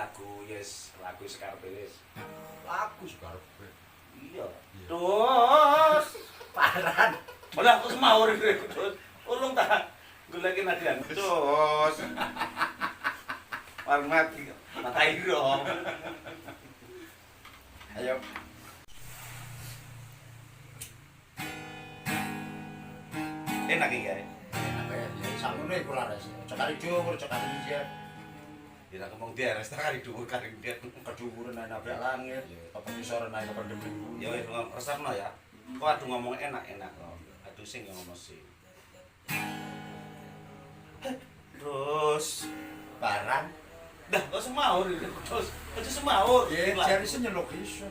lagu yes, lagu sekarepe wis. Lagu sekarepe. Iya. Terus paran. Ora aku semawur iki terus. Ulung ta goleki nadian. Terus. Mati matai ro. Ayo. Enak iki kae. Enak ya, ya sakmono iku laras. Cekali dhuwur, cekali ngisor. Ya ngomong deres tak kali dhuwur kali ndet Kedhuwuran nang nabrak langit, ya kepengisoran nang kependem. ya wis resepno ya. Kok adu ngomong enak-enak kok. Adu sing yo ngomong sing. Terus Barang. dah kok semaur iki. Terus aja semaur. Ya jare sing nyeluk iso.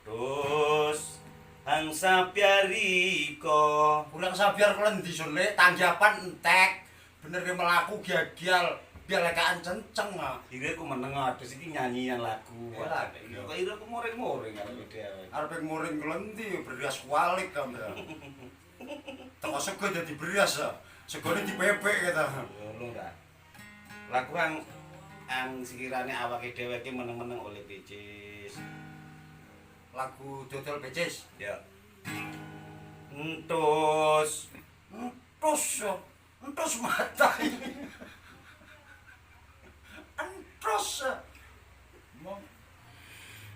Terus Hangsa Piariko Kurang sabar klendi sule tanggapan entek. Bener ge melaku gagal. Biar lekaan cenceng ah. Ire ku meneng terus iki nyanyian lagu. Lah, iya kok ire ku muring-muring karo dhewe. Arep muring klendi beras kualik kamu. Teko sego dadi beras ah. Segone dipepek kata. Ngono ta. Lagu ang sekirane awake dhewe iki meneng-meneng oleh picis. Lagu dodol becis. Ya. Entus. Entus mata ini. Entus. Mong.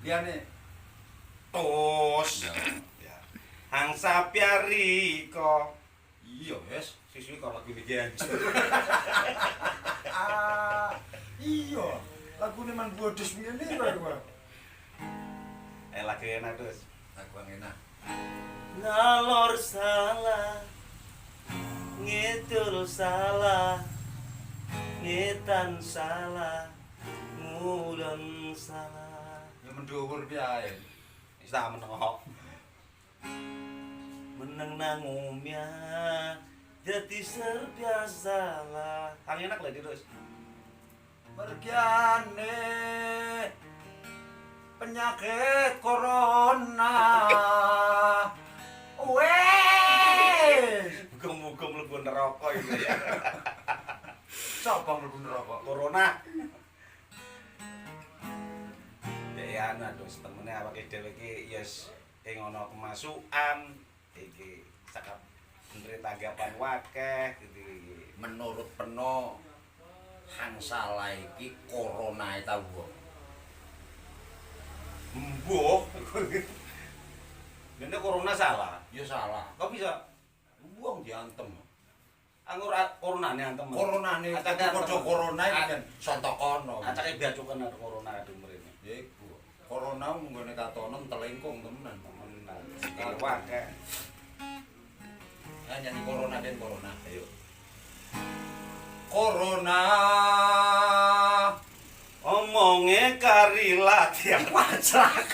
Liane. Tos. Ya. Hangsa Piariko. Iya, wes. Siswi kok lagu iki anjir. Iya. Lagune man bodos ngene wae. Lagu enak terus. Lagu enak. Ngalor salah. Ngidul salah. Ngetan salah. Ngulon salah. Ya mendhuwur piye. Wis tak meneng kok. Meneng nang umya. Jadi serbiasalah. Ang enak lah terus. Mergiane penyakit corona. Wes. Muga-muga mlebu neraka iki ya. Sapa mlebu neraka? Corona. Ya ana terus temene awake dhewe iki yes ing ana kemasukan iki cakap menteri tanggapan wakeh gitu iki. Menurut Peno Hangsala iki corona ta wong. Mbuh. Dene corona salah. Ya salah. Kok bisa Wong diantem. anggur coronane antem. Coronane Acake padha corona iki kan sontokono. acake biacuken ada corona adu mrene. Ya iku. Corona munggone katonen telengkung temenan. Temenan. Sikil wakeh. Nyanyi corona den corona. Ayo. Corona Omonge kari latihan wajak.